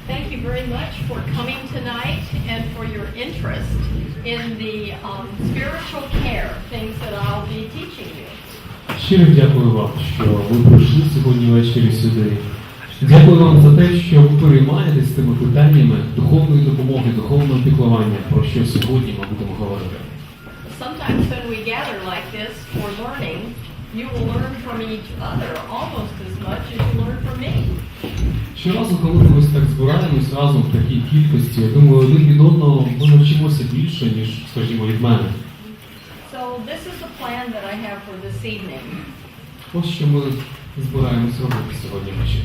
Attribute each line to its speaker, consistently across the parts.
Speaker 1: Thank you very much for coming tonight and for your interest in the spiritual care, things that I'll be teaching you.
Speaker 2: Щиро дякую вам, що ви прийшли сьогодні ввечері сюди. Дякую вам за те, що ви переймаєтесь тими питаннями духовної допомоги, духовного піклування, про що сьогодні ми будемо говорити.
Speaker 1: Sometimes when we gather like this for learning, you will learn from each other almost as much as you learn from me.
Speaker 2: Щоразу, коли ми ось так збираємось разом в такій кількості, я думаю, один від одного ми навчимося більше, ніж, скажімо, від мене.
Speaker 1: So this is the plan that I have for this evening.
Speaker 2: Ось що ми збираємось робити сьогодні ввечері.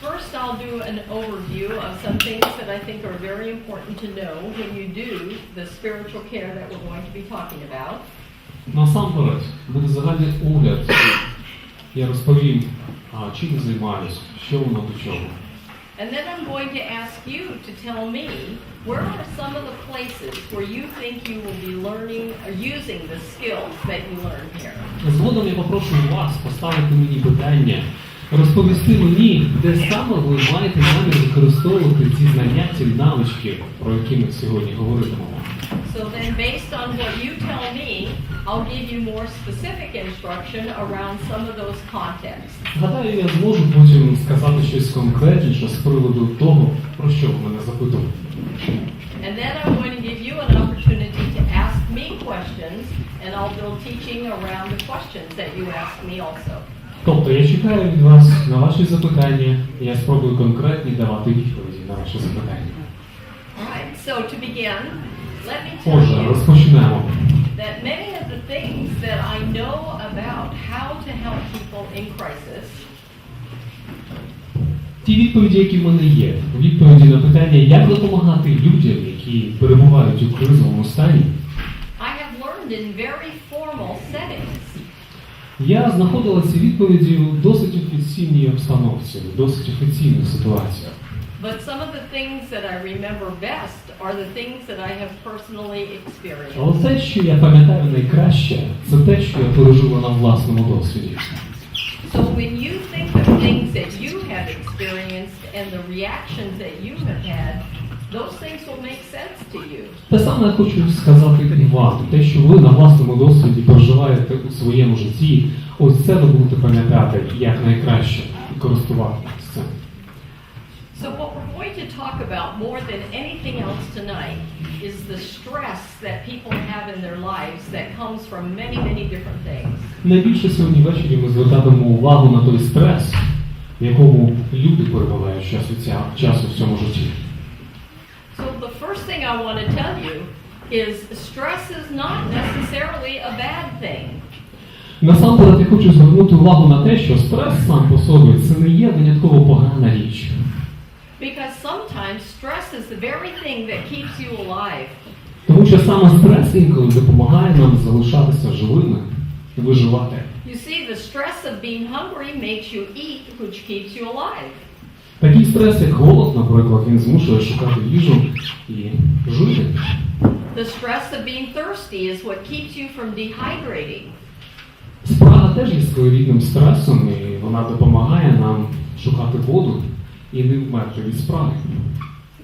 Speaker 1: First, I'll do an overview of some things that I think are very important to know when you do the spiritual care that we're going to be talking about.
Speaker 2: Насамперед, буде загальний огляд. Я розповім, чим я займаюсь, що воно до чого.
Speaker 1: And then I'm going to ask you to tell me, where are some of the places where you think you will be learning or using the skills that you learn here?
Speaker 2: Згодом я попрошу вас поставити мені питання, розповісти мені, де саме ви маєте намір використовувати ці знання, ці навички, про які ми сьогодні говоритимемо.
Speaker 1: So then based on what you tell me, I'll give you more specific instruction around some of those contexts.
Speaker 2: Гадаю, я зможу потім сказати щось конкретніше з приводу того, про що ви мене запитували.
Speaker 1: And then I'm going to give you an opportunity to ask me questions, and I'll build teaching around the questions that you ask me also.
Speaker 2: Тобто я чекаю від вас на ваші запитання, і я спробую конкретні давати відповіді на ваші запитання.
Speaker 1: All right, so to begin, let me tell
Speaker 2: Отже,
Speaker 1: you
Speaker 2: розпочнемо.
Speaker 1: that many of the things that I know about how to help people in crisis
Speaker 2: Ті відповіді, які в мене є, відповіді на питання, як допомагати людям, які перебувають у кризовому стані,
Speaker 1: I have learned in very formal settings.
Speaker 2: я знаходила ці відповіді в досить офіційній обстановці, в досить офіційних ситуаціях.
Speaker 1: But some of the things that I remember best are the things that I have personally experienced.
Speaker 2: Але те, що я пам'ятаю найкраще, це те, що я пережила на власному досвіді.
Speaker 1: So when you think of things that you have experienced and the reactions that you have had, those things will make sense to you.
Speaker 2: Те саме я хочу сказати і вам. Те, що ви на власному досвіді проживаєте у своєму житті, ось це ви будете пам'ятати як найкраще і користуватися цим.
Speaker 1: So what we're going to talk about more than anything else tonight is the stress that people have in their lives that comes from many, many different things.
Speaker 2: Найбільше сьогодні ввечері ми звертатимемо увагу на той стрес, в якому люди перебувають часу в цьому житті.
Speaker 1: So the first thing I want to tell you is stress is not necessarily a bad thing.
Speaker 2: Насамперед я хочу звернути увагу на те, що стрес сам по собі це не є винятково погана річ.
Speaker 1: Because sometimes stress is the very thing that keeps you alive.
Speaker 2: Тому що саме стрес інколи допомагає нам залишатися живими і виживати.
Speaker 1: You see, the stress of being hungry makes you eat, which keeps you alive.
Speaker 2: Такий стрес, як голод, наприклад, він змушує шукати їжу і жити.
Speaker 1: The stress of being thirsty is what keeps you from dehydrating.
Speaker 2: Спрага теж є своєрідним стресом, і вона допомагає нам шукати воду і не вмерти від спраги.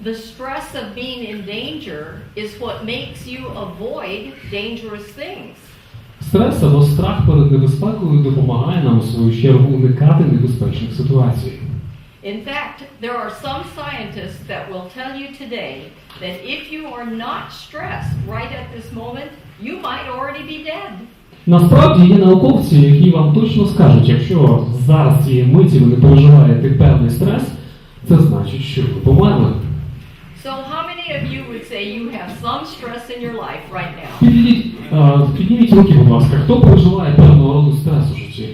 Speaker 1: The stress of being in danger is what makes you avoid dangerous things.
Speaker 2: Стрес або страх перед небезпекою допомагає нам у свою чергу уникати небезпечних ситуацій.
Speaker 1: In fact, there are some scientists that will tell you today that if you are not stressed right at this moment, you might already be dead.
Speaker 2: Насправді є науковці, які вам точно скажуть, якщо зараз цієї миті ви не переживаєте певний стрес, це значить, що ви померли.
Speaker 1: So how many of you would say you have some stress in your life right now?
Speaker 2: Підніміть руки, будь ласка, хто переживає певного роду стрес у житті?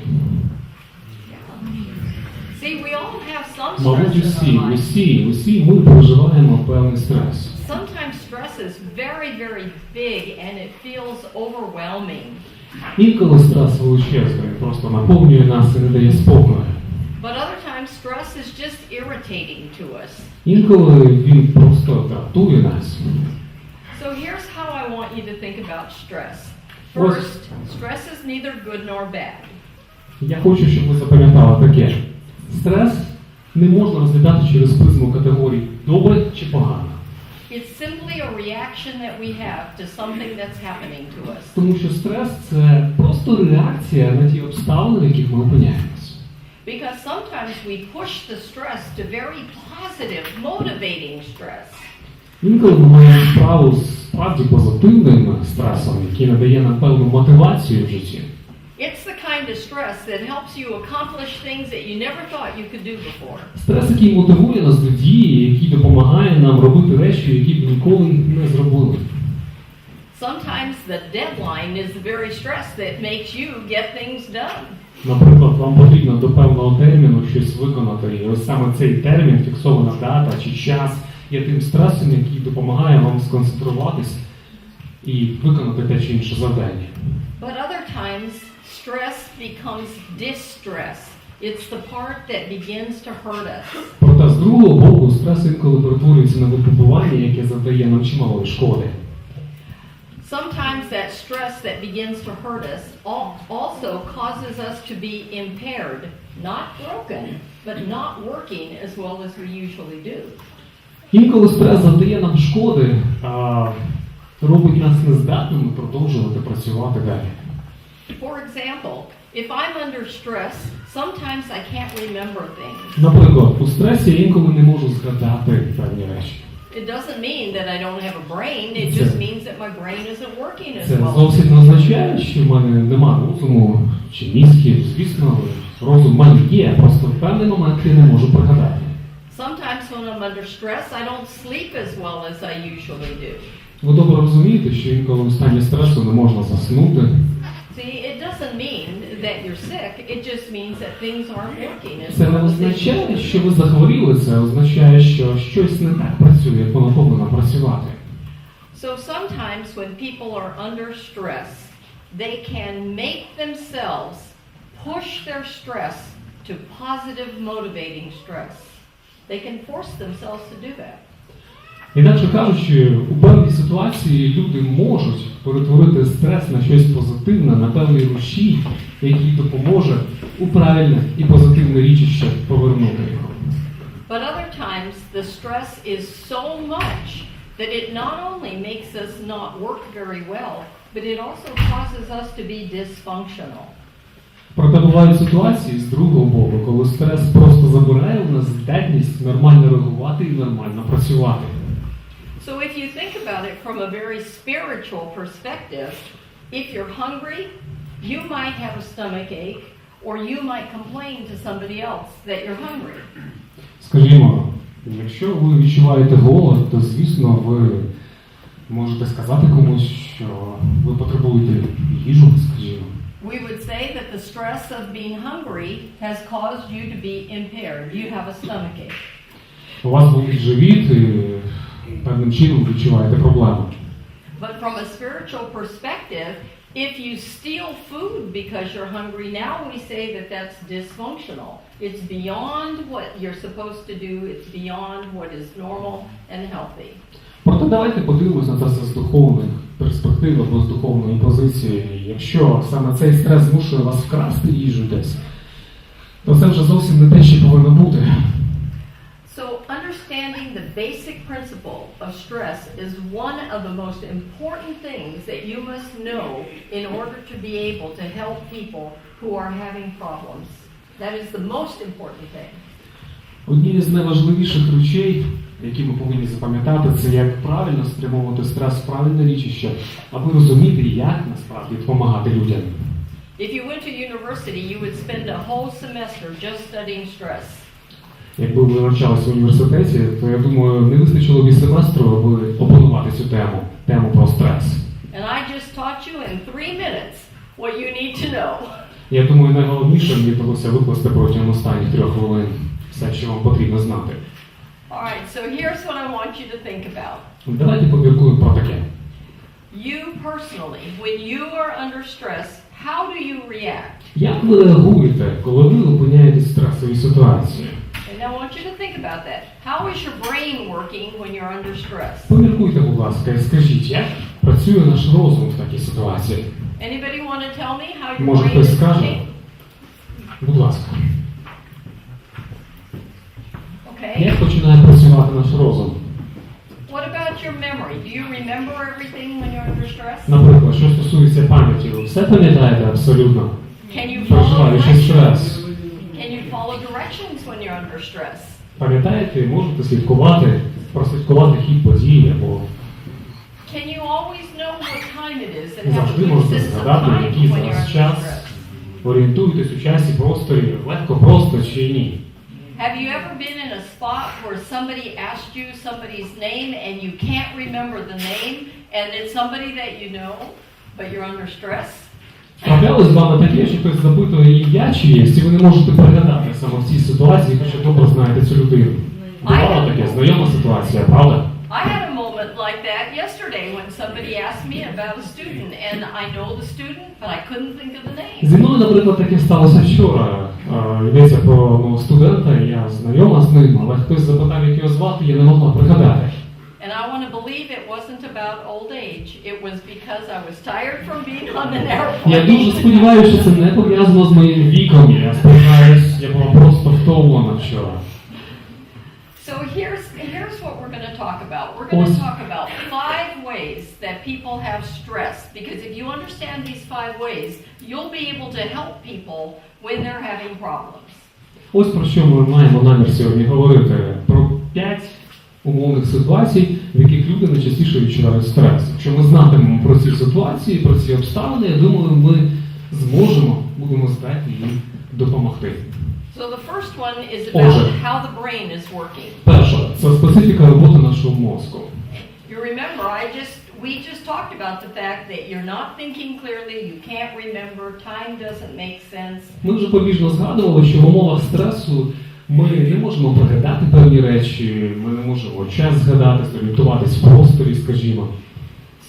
Speaker 1: See, we all have some
Speaker 2: Мабуть,
Speaker 1: stress in our life.
Speaker 2: усі ми переживаємо певний стрес.
Speaker 1: Sometimes stress is very, very big and it feels overwhelming.
Speaker 2: Інколи стрес величезний, просто наповнює нас і не дає спокою.
Speaker 1: But other times stress is just irritating to us.
Speaker 2: Інколи він просто дратує нас.
Speaker 1: So here's how I want you to think about stress. First, stress is neither good nor bad.
Speaker 2: Я хочу, щоб ви запам'ятали таке. Стрес не можна розглядати через призму категорії насправді добре чи погано?
Speaker 1: It's simply a reaction that we have to something that's happening to us.
Speaker 2: Тому що стрес – це просто реакція на ті обставини, в яких ми опиняємося.
Speaker 1: Because sometimes we push the stress to very positive, motivating stress.
Speaker 2: Інколи ми маємо справу з справді позитивним стресом, який надає нам певну мотивацію в житті.
Speaker 1: It's the kind of stress that helps you accomplish things that you never thought you could do before.
Speaker 2: Стрес, який мотивує нас до дії, який допомагає нам робити речі, які б ніколи не зробили.
Speaker 1: Sometimes the deadline is the very stress that makes you get things done.
Speaker 2: Наприклад, вам потрібно до певного терміну щось виконати, і ось саме цей термін, фіксована дата чи час, є тим стресом, який допомагає вам сконцентруватись і виконати те чи інше завдання.
Speaker 1: But other times, stress becomes distress. It's the part that begins to hurt us.
Speaker 2: Проте, з другого боку, стрес інколи перетворюється на випробування, яке завдає нам чималої шкоди.
Speaker 1: Sometimes that stress that begins to hurt us also causes us to be impaired, not broken, but not working as well as we usually do.
Speaker 2: Інколи стрес завдає нам шкоди, робить нас нездатними продовжувати працювати далі.
Speaker 1: For example, if I'm under stress, sometimes I can't remember things.
Speaker 2: Наприклад, у стресі я інколи не можу згадати певні речі.
Speaker 1: It doesn't mean that I don't have a brain, it just means that my brain isn't working as
Speaker 2: Це
Speaker 1: well.
Speaker 2: зовсім не означає, що в мене нема розуму чи мізків. Звісно, розум в мене є, просто в певний момент я не можу пригадати.
Speaker 1: Sometimes when I'm under stress, I don't sleep as well as I usually do.
Speaker 2: Ви добре розумієте, що інколи в стані стресу не можна заснути.
Speaker 1: See, it doesn't mean that you're sick, it just means that things aren't working as
Speaker 2: Це не
Speaker 1: well as they
Speaker 2: означає,
Speaker 1: usually
Speaker 2: що
Speaker 1: do.
Speaker 2: ви захворіли, це означає, що щось не так працює, як воно повинно працювати.
Speaker 1: So sometimes when people are under stress, they can make themselves push their stress to positive motivating stress. They can force themselves to do that.
Speaker 2: Інакше кажучи, у певній ситуації люди можуть перетворити стрес на щось позитивне, на певний рушій, який допоможе у правильне і позитивне річище повернути його.
Speaker 1: But other times the stress is so much that it not only makes us not work very well, but it also causes us to be dysfunctional.
Speaker 2: Проте бувають ситуації з другого боку, коли стрес просто забирає у нас здатність нормально реагувати і нормально працювати.
Speaker 1: So if you think about it from a very spiritual perspective, if you're hungry, you might have a stomach ache, or you might complain to somebody else that you're hungry.
Speaker 2: Скажімо, якщо ви відчуваєте голод, то, звісно, ви можете сказати комусь, що ви потребуєте їжу, скажімо.
Speaker 1: We would say that the stress of being hungry has caused you to be impaired. You have a stomach ache.
Speaker 2: У вас болить живіт, і певним чином відчуваєте проблему.
Speaker 1: But from a spiritual perspective, if you steal food because you're hungry, now we say that that's dysfunctional. It's beyond what you're supposed to do. It's beyond what is normal and healthy.
Speaker 2: Проте давайте подивимося на це з духовної перспективи або з духовної позиції. Якщо саме цей стрес змушує вас вкрасти їжу десь, то це вже зовсім не те, що повинно бути.
Speaker 1: So understanding the basic principle of stress is one of the most important things that you must know in order to be able to help people who are having problems. That is the most important thing.
Speaker 2: Однією з найважливіших речей, які ми повинні запам'ятати, це як правильно спрямовувати стрес в правильне річище, аби розуміти, як насправді допомагати людям.
Speaker 1: If you went to university, you would spend a whole semester just studying stress.
Speaker 2: Якби ви навчалися в університеті, то, я думаю, не вистачило б і семестру, аби опанувати цю тему про стрес.
Speaker 1: And I just taught you in 3 minutes what you need to know.
Speaker 2: Я думаю, найголовніше мені вдалося викласти протягом останніх 3 хвилин все, що вам потрібно знати.
Speaker 1: All right, so here's what I want you to think about.
Speaker 2: Давайте поміркуємо про таке.
Speaker 1: You personally, when you are under stress, how do you react?
Speaker 2: Як ви реагуєте, коли ви опиняєтесь в стресовій ситуації?
Speaker 1: And I want you to think about that. How is your brain working when you're under stress?
Speaker 2: Поміркуйте, будь ласка, і скажіть, як працює наш розум в такій ситуації?
Speaker 1: Anybody want to tell me how your
Speaker 2: Може,
Speaker 1: brain
Speaker 2: хтось
Speaker 1: is
Speaker 2: скаже?
Speaker 1: working?
Speaker 2: Будь ласка.
Speaker 1: Okay. Okay?
Speaker 2: Як починає працювати наш розум?
Speaker 1: What about your memory? Do you remember everything when you're under stress?
Speaker 2: Наприклад, що стосується пам'яті, ви все пам'ятаєте абсолютно?
Speaker 1: Can you follow
Speaker 2: Проживаючи
Speaker 1: directions?
Speaker 2: стрес.
Speaker 1: Can you follow directions when you're under stress?
Speaker 2: Пам'ятаєте, можете прослідкувати хід подій або
Speaker 1: Can you always know what time it is and have a
Speaker 2: завжди
Speaker 1: good
Speaker 2: можете
Speaker 1: sense of
Speaker 2: згадати,
Speaker 1: time
Speaker 2: який
Speaker 1: when you're
Speaker 2: зараз
Speaker 1: under
Speaker 2: час,
Speaker 1: stress?
Speaker 2: орієнтуєтесь у часі, просторі, легко, просто чи ні.
Speaker 1: Have you ever been in a spot where somebody asked you somebody's name and you can't remember the name and it's somebody that you know, but you're under stress?
Speaker 2: Траплялось з вами таке, що хтось запитує ім'я чиєсь, і ви не можете пригадати саме в цій ситуації, хоча добре знаєте цю людину. Бувало таке, знайома ситуація, правда?
Speaker 1: I had a moment like that yesterday when somebody asked me about a student and I know the student, but I couldn't think of the name.
Speaker 2: Зі мною, наприклад, таке сталося вчора. Йдеться про студента, я знайома з ним, але хтось запитав, як його звати, я не могла пригадати.
Speaker 1: And I want to believe it wasn't about old age. It was because I was tired from being on an airplane.
Speaker 2: Я дуже сподіваюся, що це не пов'язано з моїм віком. Я сподіваюся, я була просто втомлена вчора.
Speaker 1: So here's what we're going to talk about. We're going to talk about 5 ways that people have stress. Because if you understand these 5 ways, you'll be able to help people when they're having problems.
Speaker 2: Ось про що ми маємо намір сьогодні говорити. Про 5 умовних ситуацій, в яких люди найчастіше відчувають стрес. Якщо ми знатимемо про ці ситуації, про ці обставини, я думаю, ми будемо здатні їм допомогти.
Speaker 1: So the first one is about how the brain is working.
Speaker 2: Перше, це специфіка роботи нашого мозку.
Speaker 1: You remember, we just talked about the fact that you're not thinking clearly, you can't remember, time doesn't make sense.
Speaker 2: Ми вже побіжно згадували, що в умовах стресу ми не можемо пригадати певні речі, ми не можемо час згадати, зорієнтуватись в просторі, скажімо.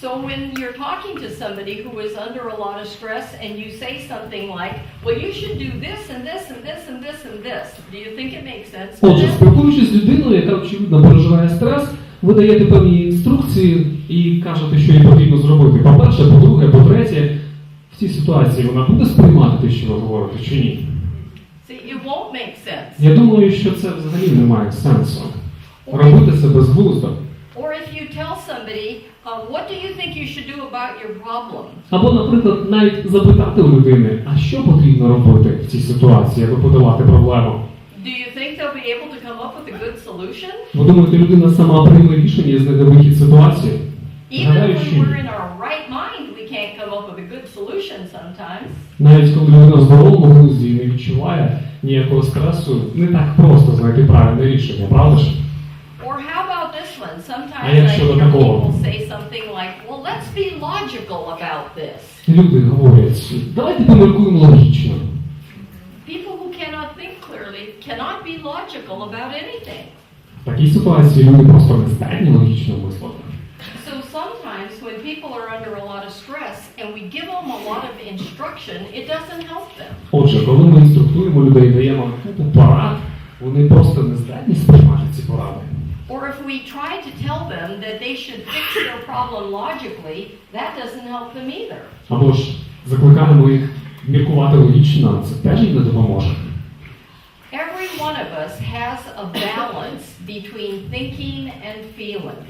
Speaker 1: So when you're talking to somebody who is under a lot of stress and you say something like, well, you should do this and this and this and this and this, do you think it makes sense?
Speaker 2: Отже, спілкуючись з людиною, яка, очевидно, переживає стрес, ви даєте певні інструкції і кажете, що їй потрібно зробити. По-перше, по-друге, по-третє, в цій ситуації вона буде сприймати те, що ви говорите, чи ні?
Speaker 1: See, it won't make sense.
Speaker 2: Я думаю, що це взагалі не має сенсу. Робити це безглуздо.
Speaker 1: Or if you tell somebody, what do you think you should do about your problem?
Speaker 2: Або, наприклад, навіть запитати у людини, а що потрібно робити в цій ситуації, аби подолати проблему?
Speaker 1: Do you think they'll be able to come up with a good solution?
Speaker 2: Ви думаєте, людина сама прийме рішення і знайде вихід ситуації?
Speaker 1: Even when we're in our right mind, we can't come up with a good solution sometimes.
Speaker 2: Навіть коли людина в здоровому глузді і не відчуває ніякого стресу, не так просто знайти правильне рішення, правда ж?
Speaker 1: Or how about this one? Sometimes
Speaker 2: А як
Speaker 1: I
Speaker 2: щодо
Speaker 1: hear
Speaker 2: такого?
Speaker 1: people say something like, well, let's be logical about this.
Speaker 2: Люди говорять, давайте поміркуємо логічно.
Speaker 1: People who cannot think clearly cannot be logical about anything.
Speaker 2: В такій ситуації люди просто не здатні логічно мислити.
Speaker 1: So sometimes when people are under a lot of stress and we give them a lot of instruction, it doesn't help them.
Speaker 2: Отже, коли ми інструктуємо людей, даємо купу порад, вони просто не здатні сприймати ці поради.
Speaker 1: Or if we try to tell them that they should fix their problem logically, that doesn't help them either.
Speaker 2: Або ж закликаємо їх міркувати логічно, це теж їм не допоможе.
Speaker 1: Every one of us has a balance between thinking and feeling.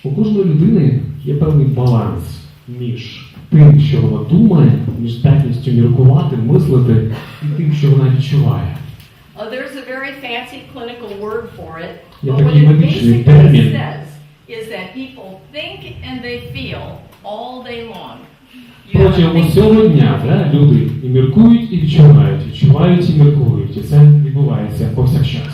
Speaker 2: У кожної людини є певний баланс між тим, що вона думає, між здатністю міркувати, мислити, і тим, що вона відчуває.
Speaker 1: There's a very fancy clinical word for it,
Speaker 2: Є
Speaker 1: but what
Speaker 2: такий
Speaker 1: it
Speaker 2: медичний
Speaker 1: basically
Speaker 2: термін.
Speaker 1: says is that people think and they feel all day long. You have a
Speaker 2: Протягом
Speaker 1: thinking-
Speaker 2: усього дня люди і міркують, і відчувають і міркують. І це відбувається повсякчас.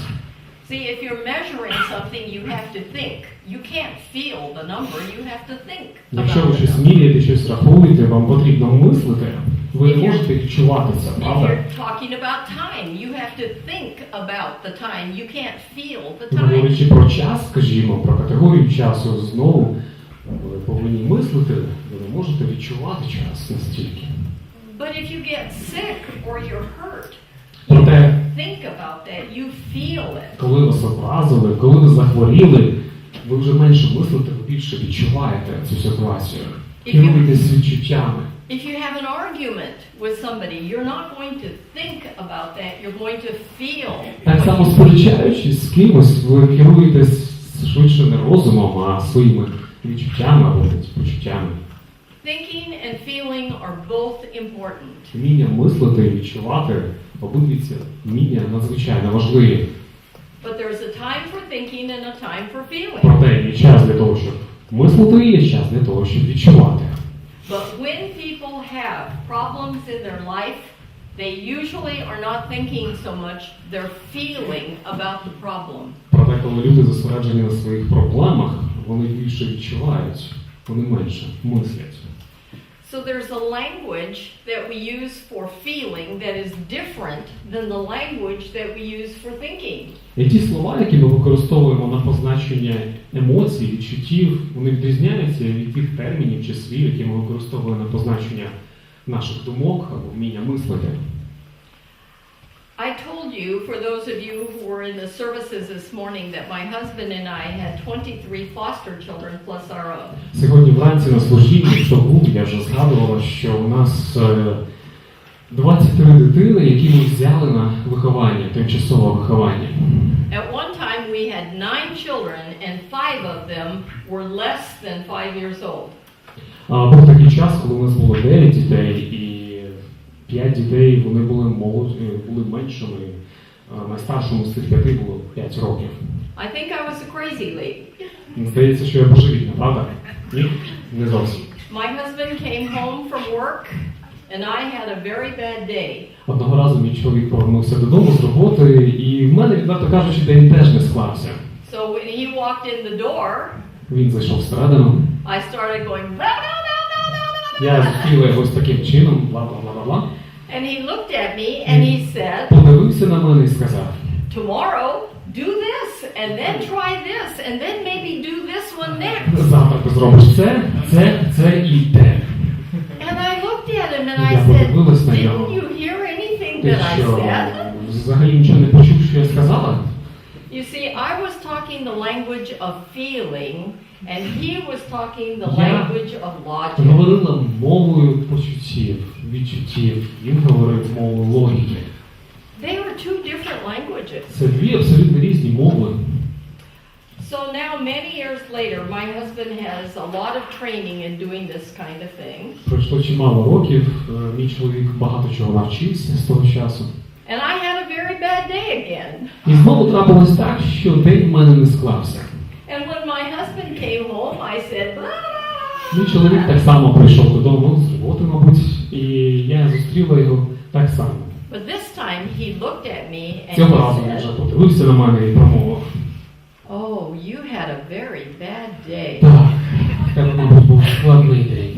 Speaker 1: See, if you're measuring something, you have to think. You can't feel the number, you have to think
Speaker 2: Якщо
Speaker 1: about
Speaker 2: ви
Speaker 1: the
Speaker 2: щось
Speaker 1: number.
Speaker 2: міряєте, щось рахуєте, вам потрібно мислити, ви не можете відчувати це,
Speaker 1: If
Speaker 2: правда?
Speaker 1: you're talking about time, you have to think about the time. You can't feel the time.
Speaker 2: Говорячи про час, скажімо, про категорію часу, знову ви повинні мислити, ви не можете відчувати час настільки.
Speaker 1: But if you get sick or you're hurt, you
Speaker 2: Проте,
Speaker 1: think about that, you feel it.
Speaker 2: коли вас образили, коли ви захворіли, ви вже менше мислите, ви більше відчуваєте цю ситуацію. Керуєтесь відчуттями.
Speaker 1: If you have an argument with somebody, you're not going to think about that, you're going to feel.
Speaker 2: Так само сперечаючись з кимось, ви керуєтесь швидше не розумом, а своїми відчуттями або почуттями.
Speaker 1: Thinking and feeling are both important.
Speaker 2: Вміння мислити і відчувати, обидві ці вміння надзвичайно важливі.
Speaker 1: But there's a time for thinking and a time for feeling.
Speaker 2: Проте є час для того, щоб мислити, і є час для того, щоб відчувати.
Speaker 1: But when people have problems in their life, they usually are not thinking so much, they're feeling about the problem.
Speaker 2: Проте, коли люди зосереджені на своїх проблемах, вони більше відчувають, вони менше мислять.
Speaker 1: So there's a language that we use for feeling that is different than the language that we use for thinking.
Speaker 2: І ті слова, які ми використовуємо на позначення емоцій, відчуттів, вони відрізняються від тих термінів чи слів, які ми використовуємо на позначення наших думок або вміння мислити.
Speaker 1: I told you, for those of you who were in the services this morning, that my husband and I had 23 foster children plus our own.
Speaker 2: Сьогодні вранці на служінні, хто був, я вже згадувала, що у нас 23 дитини, які ми взяли на виховання, тимчасове виховання.
Speaker 1: At one time we had 9 children and 5 of them were less than 5 years old.
Speaker 2: Був такий час, коли у нас було 9 дітей, і 5 дітей, вони були були меншими. Найстаршому з цих 5 було 5 років.
Speaker 1: I think I was a crazy lady.
Speaker 2: Здається, що я божевільна, правда? Ні? Не зовсім.
Speaker 1: My husband came home from work and I had a very bad day.
Speaker 2: Одного разу мій чоловік повернувся додому з роботи, і в мене, відверто кажучи, день теж не склався.
Speaker 1: So when he walked in the door,
Speaker 2: Він зайшов всередину.
Speaker 1: I started going blah, blah, blah, blah, blah, blah,
Speaker 2: Я
Speaker 1: blah.
Speaker 2: зустріла його ось таким чином, бла-бла-бла-бла.
Speaker 1: And he looked at me and he said,
Speaker 2: Подивився на мене і сказав:
Speaker 1: tomorrow do this and then try this and then maybe do this one next.
Speaker 2: завтра ти зробиш це і те.
Speaker 1: And I looked at him and I
Speaker 2: Я
Speaker 1: said,
Speaker 2: подивилась на
Speaker 1: didn't
Speaker 2: нього.
Speaker 1: you hear anything
Speaker 2: Ти
Speaker 1: that I
Speaker 2: що,
Speaker 1: said?
Speaker 2: взагалі нічого не почув, що я сказала?
Speaker 1: You see, I was talking the language of feeling and he was talking the
Speaker 2: Я
Speaker 1: language of logic.
Speaker 2: говорила мовою почуттів, відчуттів. Він говорив мовою логіки.
Speaker 1: They were two different languages.
Speaker 2: Це дві абсолютно різні мови.
Speaker 1: So now, many years later, my husband has a lot of training in doing this kind of thing.
Speaker 2: Пройшло чимало років, мій чоловік багато чого навчився з того часу.
Speaker 1: And I had a very bad day again.
Speaker 2: І знову трапилось так, що день в мене не склався.
Speaker 1: And when my husband came home, I said, blah, blah, blah.
Speaker 2: Мій чоловік так само прийшов додому з роботи, мабуть, і я зустріла його так само.
Speaker 1: But this time he looked at me and
Speaker 2: Цього разу він
Speaker 1: he
Speaker 2: вже
Speaker 1: said,
Speaker 2: подивився на мене і промовив:
Speaker 1: oh, you had a very bad day.
Speaker 2: так, в тебе, мабуть, був складний день.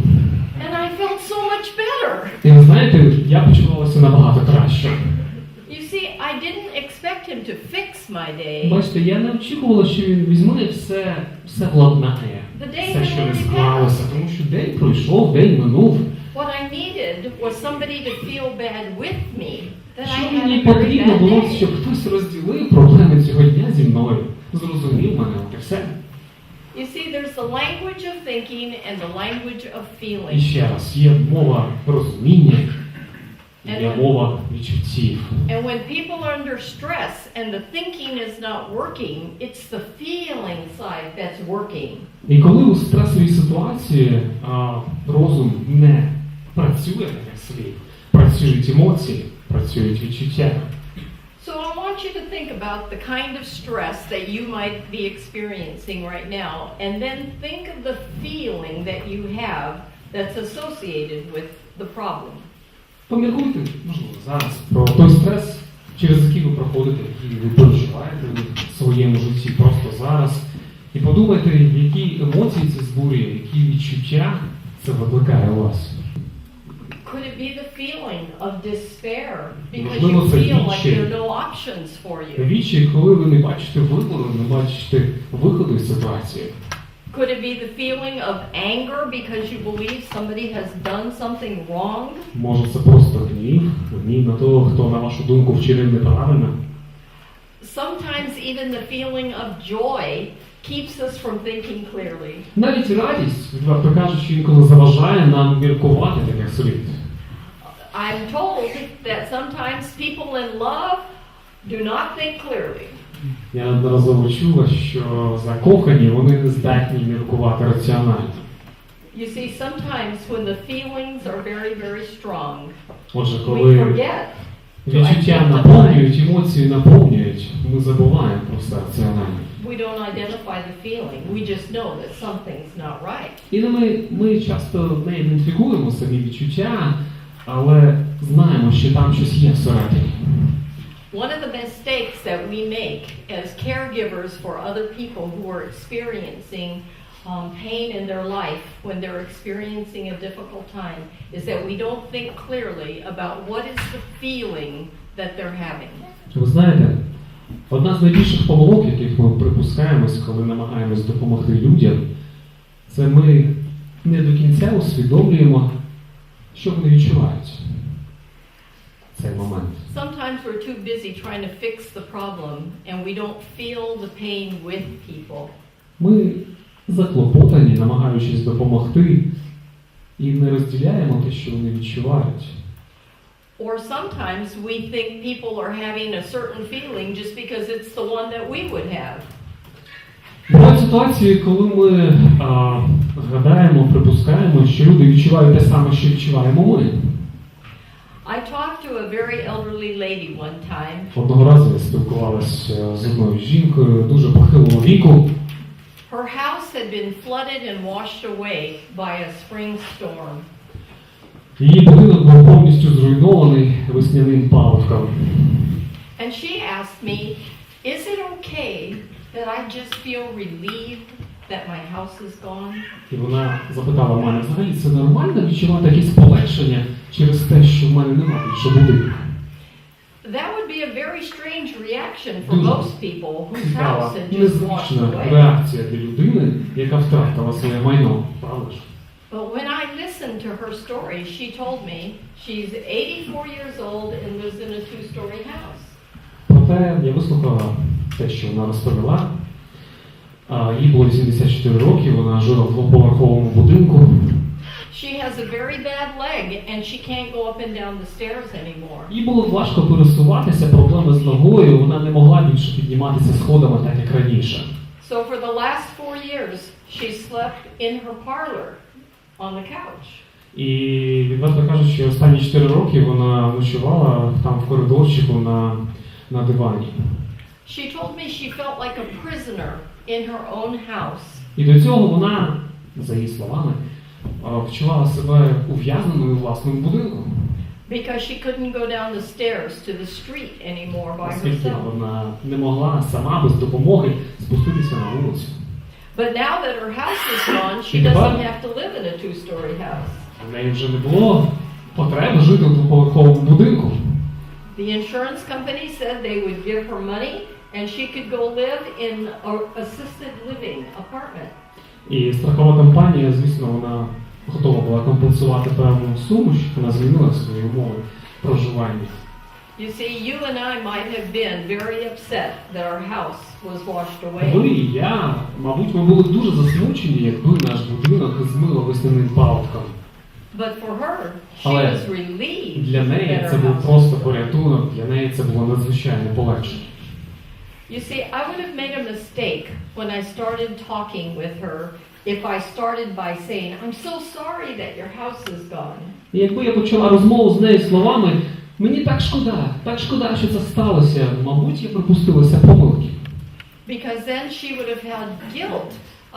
Speaker 1: And I felt so much better.
Speaker 2: І ви знаєте, я почувалася набагато краще.
Speaker 1: You see, I didn't expect him to fix my day.
Speaker 2: Бачите, я не очікувала, що він візьме і все владнає, все, що не склалося, тому що день пройшов, день минув.
Speaker 1: What I needed was somebody to feel bad with me. That I
Speaker 2: Що
Speaker 1: had
Speaker 2: мені
Speaker 1: a very
Speaker 2: потрібно
Speaker 1: bad
Speaker 2: було,
Speaker 1: day.
Speaker 2: щоб хтось розділив проблеми цього дня зі мною, зрозумів мене, от і все.
Speaker 1: You see, there's the language of thinking and the language of
Speaker 2: І
Speaker 1: feeling.
Speaker 2: ще раз, є мова розуміння, є мова відчуттів.
Speaker 1: And when people are under stress and the thinking is not working, it's the feeling side that's working.
Speaker 2: І коли у стресовій ситуації розум не працює так, як слід, працюють емоції, працюють відчуття.
Speaker 1: So I want you to think about the kind of stress that you might be experiencing right now, and then think of the feeling that you have that's associated with the problem.
Speaker 2: Поміркуйте, можливо, зараз про той стрес, через який ви проходите, який ви переживаєте в своєму житті просто зараз. І подумайте, які емоції це збурює, які відчуття це викликає у вас.
Speaker 1: Could it be the feeling of despair because
Speaker 2: Можливо,
Speaker 1: you
Speaker 2: це
Speaker 1: feel like
Speaker 2: відчай.
Speaker 1: there are no options for you?
Speaker 2: Вічі, коли ви не бачите вибору, не бачите виходу з ситуації.
Speaker 1: Could it be the feeling of anger because you believe somebody has done something wrong?
Speaker 2: Може, це просто гнів на того, хто, на вашу думку, вчинив неправильно.
Speaker 1: Sometimes even the feeling of joy keeps us from thinking clearly.
Speaker 2: Навіть радість, відверто кажучи, інколи заважає нам міркувати так, як слід.
Speaker 1: I'm told that sometimes people in love do not think clearly.
Speaker 2: Я неодноразово чула, що закохані, вони не здатні міркувати раціонально.
Speaker 1: You see, sometimes when the feelings are very, very strong,
Speaker 2: Отже,
Speaker 1: we
Speaker 2: коли
Speaker 1: forget.
Speaker 2: відчуття наповнюють, емоції наповнюють, ми забуваємо про все раціонально.
Speaker 1: We don't identify the feeling. We just know that something's not right.
Speaker 2: І ми часто не ідентифікуємо самі відчуття, але знаємо, що там щось є всередині.
Speaker 1: One of the mistakes that we make as caregivers for other people who are experiencing pain in their life when they're experiencing a difficult time is that we don't think clearly about what is the feeling that they're having.
Speaker 2: Ви знаєте, одна з найбільших помилок, яких ми припускаємось, коли намагаємось допомогти людям, це ми не до кінця усвідомлюємо, що вони відчувають в цей момент.
Speaker 1: Sometimes we're too busy trying to fix the problem and we don't feel the pain with people.
Speaker 2: Ми заклопотані, намагаючись допомогти, і не розділяємо те, що вони відчувають.
Speaker 1: Or sometimes we think people are having a certain feeling just because it's the one that we would have.
Speaker 2: Бувають ситуації, коли ми гадаємо, припускаємо, що люди відчувають те саме, що відчуваємо ми.
Speaker 1: I talked to a very elderly lady one time.
Speaker 2: Одного разу я спілкувалася з одною жінкою дуже похилого віку.
Speaker 1: Her house had been flooded and washed away by a spring storm.
Speaker 2: Її будинок був повністю зруйнований весняним паводком.
Speaker 1: And she asked me, is it okay that I just feel relieved that my house is gone?
Speaker 2: І вона запитала мене, взагалі це нормально відчувати якісь полегшення через те, що в мене немає більше будинку?
Speaker 1: That would be a very strange reaction for most people whose house had just washed
Speaker 2: незвична
Speaker 1: away.
Speaker 2: реакція для людини, яка втратила своє майно, правда ж?
Speaker 1: But when I listened to her story, she told me she's 84 years old and lives in a two-story house.
Speaker 2: Проте я вислухала те, що вона розповіла. Їй було 84 роки, вона жила в двоповерховому будинку.
Speaker 1: She has a very bad leg and she can't go up and down the stairs anymore.
Speaker 2: Їй було важко пересуватися, проблеми з ногою, вона не могла більше підніматися сходами, так як раніше.
Speaker 1: So for the last 4 years, she slept in her parlor on the couch.
Speaker 2: І відверто кажучи, останні 4 роки вона ночувала там в коридорчику на дивані.
Speaker 1: She told me she felt like a prisoner in her own house.
Speaker 2: І до цього вона, за її словами, відчувала себе ув'язненою у власному будинку.
Speaker 1: Because she couldn't go down the stairs to the street anymore by
Speaker 2: Оскільки
Speaker 1: herself.
Speaker 2: вона не могла сама без допомоги спуститися на вулицю.
Speaker 1: But now that her house is gone, she doesn't have to live in a two-story house.
Speaker 2: В неї вже не було потреби жити в двоповерховому будинку.
Speaker 1: The insurance company said they would give her money and she could go live in an assisted living apartment.
Speaker 2: І страхова компанія, звісно, вона готова була компенсувати певну суму, щоб вона змінила свої умови проживання.
Speaker 1: You see, you and I might have been very upset that our house was washed away.
Speaker 2: Ви і я, мабуть, ми були дуже засмучені, якби наш будинок змило весняним паводком.
Speaker 1: But for her, she
Speaker 2: Але
Speaker 1: was relieved
Speaker 2: для неї
Speaker 1: that
Speaker 2: це
Speaker 1: her
Speaker 2: був
Speaker 1: house
Speaker 2: просто
Speaker 1: was gone.
Speaker 2: порятунок, для неї це було надзвичайне полегшення.
Speaker 1: You see, I would have made a mistake when I started talking with her if I started by saying, I'm so sorry that your house is gone.
Speaker 2: І якби я почала розмову з нею словами, мені так шкода, що це сталося, мабуть, я припустилася помилки.
Speaker 1: Because then she would have had guilt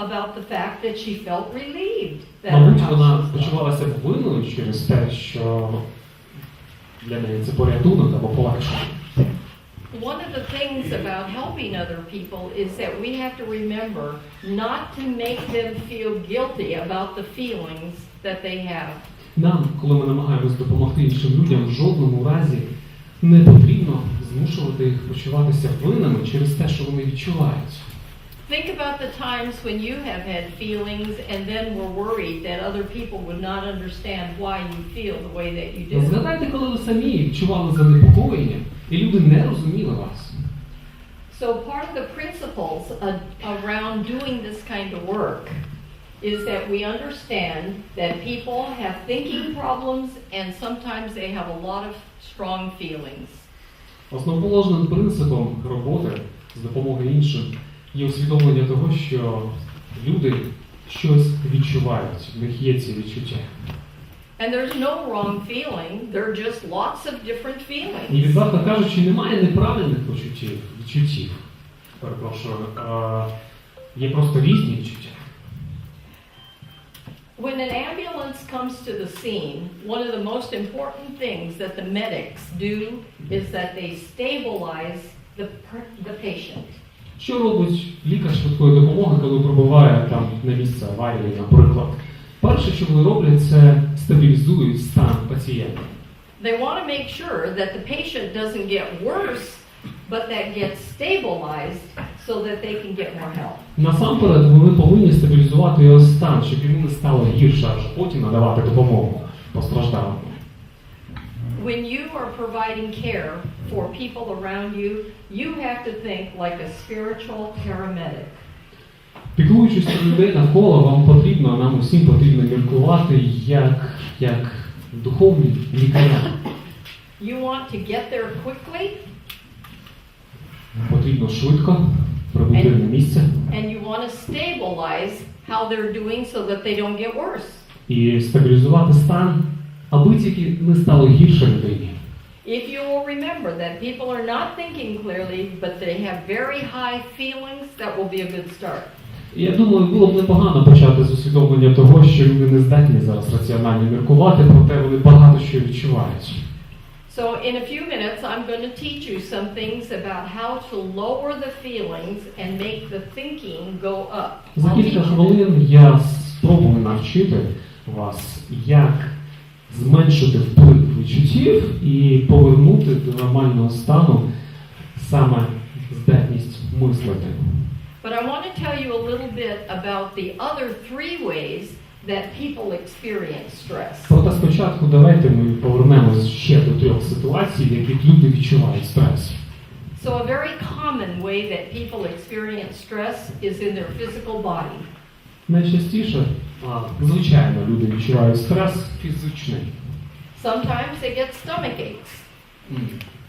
Speaker 1: about the fact that she felt relieved that her
Speaker 2: Мабуть,
Speaker 1: house
Speaker 2: вона
Speaker 1: was gone.
Speaker 2: почувалася винною через те, що для неї це порятунок або полегшення.
Speaker 1: One of the things about helping other people is that we have to remember not to make them feel guilty about the feelings that they have.
Speaker 2: Нам, коли ми намагаємось допомогти іншим людям, в жодному разі не потрібно змушувати їх почуватися винними через те, що вони відчувають.
Speaker 1: Think about the times when you have had feelings and then were worried that other people would not understand why you feel the way that you do.
Speaker 2: Згадайте, коли ви самі відчували занепокоєння, і люди не розуміли вас.
Speaker 1: So part of the principles around doing this kind of work is that we understand that people have thinking problems and sometimes they have a lot of strong feelings.
Speaker 2: Основоположним принципом роботи з допомогою іншим є усвідомлення того, що люди щось відчувають, в них є ці відчуття.
Speaker 1: And there's no wrong feeling, there are just lots of different feelings.
Speaker 2: І відверто кажучи, немає неправильних відчуттів. Перепрошую, є просто різні відчуття.
Speaker 1: When an ambulance comes to the scene, one of the most important things that the medics do is that they stabilize the patient.
Speaker 2: Що робить лікар швидкої допомоги, коли прибуває там на місце аварії, наприклад? Перше, що вони роблять, це стабілізують стан пацієнта.
Speaker 1: They want to make sure that the patient doesn't get worse, but that gets stabilized so that they can get more help.
Speaker 2: Насамперед, вони повинні стабілізувати його стан, щоб йому не стало гірше, аж потім надавати допомогу постраждалому.
Speaker 1: When you are providing care for people around you, you have to think like a spiritual paramedic.
Speaker 2: Піклуючись про людей навколо, вам потрібно, нам усім потрібно міркувати як духовні лікаря.
Speaker 1: You want to get there quickly,
Speaker 2: Потрібно швидко прибути на місце
Speaker 1: and you want to stabilize how they're doing so that they don't get worse.
Speaker 2: і стабілізувати стан, аби тільки не стало гірше людині.
Speaker 1: If you will remember that people are not thinking clearly, but they have very high feelings, that will be a good start.
Speaker 2: Я думаю, було б непогано почати з усвідомлення того, що люди не здатні зараз раціонально міркувати, проте вони багато що відчувають.
Speaker 1: So in a few minutes, I'm going to teach you some things about how to lower the feelings and make the thinking go up.
Speaker 2: За кілька хвилин я спробую навчити вас, як зменшити вплив відчуттів і повернути до нормального стану саме здатність мислити.
Speaker 1: But I want to tell you a little bit about the other three ways that people experience stress.
Speaker 2: Проте спочатку давайте ми повернемось ще до трьох ситуацій, в яких люди відчувають стрес.
Speaker 1: So a very common way that people experience stress is in their physical body.
Speaker 2: Найчастіше, звичайно, люди відчувають стрес фізичний.
Speaker 1: Sometimes they get stomach aches.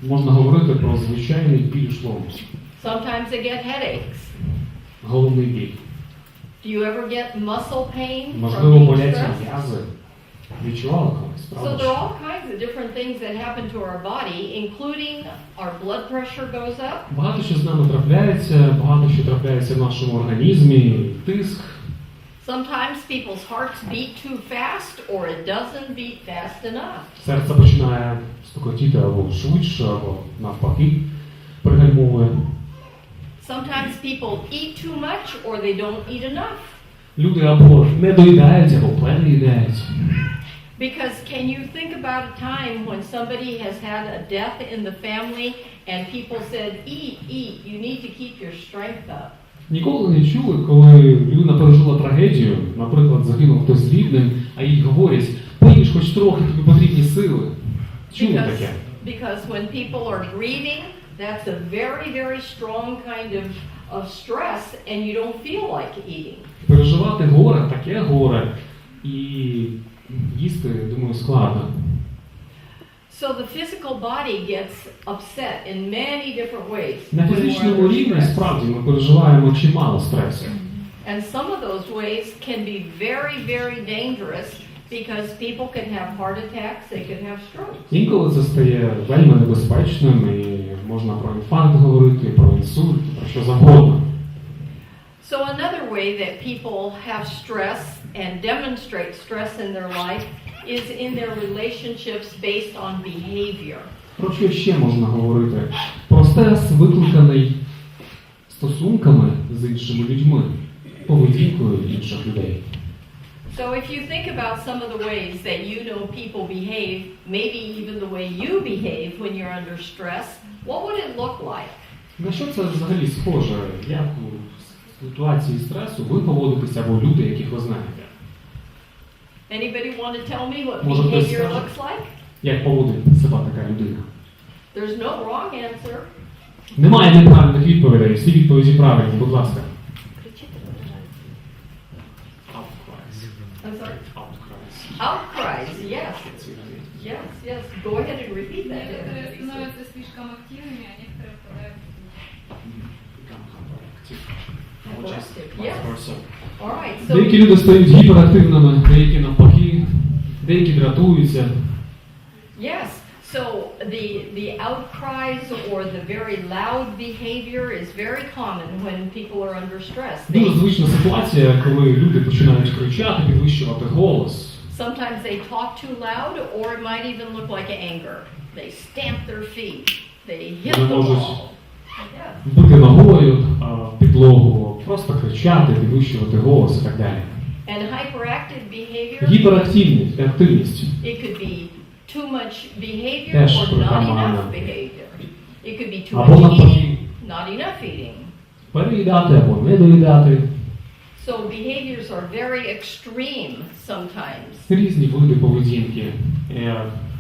Speaker 2: Можна говорити про звичайний біль шлунку.
Speaker 1: Sometimes they get headaches.
Speaker 2: Головний біль.
Speaker 1: Do you ever get muscle pain from
Speaker 2: Можливо,
Speaker 1: being
Speaker 2: болять
Speaker 1: stressed?
Speaker 2: м'язи. Відчували колись,
Speaker 1: So
Speaker 2: правда?
Speaker 1: there are all kinds of different things that happen to our body, including our blood pressure goes up.
Speaker 2: Багато що з нами трапляється, багато що трапляється в нашому організмі, тиск.
Speaker 1: Sometimes people's hearts beat too fast or it doesn't beat fast enough.
Speaker 2: Серце починає стукотіти або швидше, або навпаки пригальмовує.
Speaker 1: Sometimes people eat too much or they don't eat enough.
Speaker 2: Люди або не доїдають, або переїдають.
Speaker 1: Because can you think about a time when somebody has had a death in the family and people said, eat, you need to keep your strength up.
Speaker 2: Ніколи не чули, коли людина пережила трагедію, наприклад, загинув хтось з рідним, а їй говорять, поїж хоч трохи, тобі потрібні сили. Чули таке?
Speaker 1: Because when people are grieving, that's a very, very strong kind of stress and you don't feel like eating.
Speaker 2: Переживати горе, таке горе, і їсти, думаю, складно.
Speaker 1: So the physical body gets upset in many different ways.
Speaker 2: На фізичному рівні, справді, ми переживаємо чимало стресу.
Speaker 1: And some of those ways can be very, very dangerous because people can have heart attacks, they can have strokes.
Speaker 2: Інколи це стає вельми небезпечним, і можна про інфаркт говорити, про інсульт, про що завгодно.
Speaker 1: So another way that people have stress and demonstrate stress in their life is in their relationships based on behavior.
Speaker 2: Про що ще можна говорити? Про стрес, викликаний стосунками з іншими людьми, поведінкою інших людей.
Speaker 1: So if you think about some of the ways that you know people behave, maybe even the way you behave when you're under stress, what would it look like?
Speaker 2: На що це взагалі схоже? Як у ситуації стресу ви поводитеся або люди, яких ви знаєте?
Speaker 1: Anybody want to tell me what
Speaker 2: Може, хтось
Speaker 1: behavior
Speaker 2: скаже?
Speaker 1: looks like?
Speaker 2: Як поводить себе така людина?
Speaker 1: There's no wrong answer.
Speaker 2: Немає неправильних відповідей, всі відповіді правильні, будь ласка.
Speaker 1: I'm sorry? Outcries, yes. Yes. Go ahead and repeat that.
Speaker 3: Некоторые становятся слишком активными, а некоторые впадают в
Speaker 1: Yes. All right. So
Speaker 2: Деякі люди стають гіперактивними, деякі навпаки, деякі дратуються.
Speaker 1: yes. So the outcries or the very loud behavior is very common when people are under stress.
Speaker 2: Дуже звична ситуація, коли люди починають кричати, підвищувати голос.
Speaker 1: Sometimes they talk too loud, or it might even look like anger. They stamp their feet. They hit the wall. Yeah.
Speaker 2: Бити ногою підлогу, просто кричати, підвищувати голос і так далі.
Speaker 1: And hyperactive behavior.
Speaker 2: Активність.
Speaker 1: It could be too much behavior
Speaker 2: Теж
Speaker 1: or not
Speaker 2: притаманна.
Speaker 1: enough behavior. It could be too
Speaker 2: Або
Speaker 1: much
Speaker 2: навпаки.
Speaker 1: eating, not enough eating.
Speaker 2: Переїдати або не доїдати.
Speaker 1: So behaviors are very extreme sometimes.
Speaker 2: Різні види поведінки.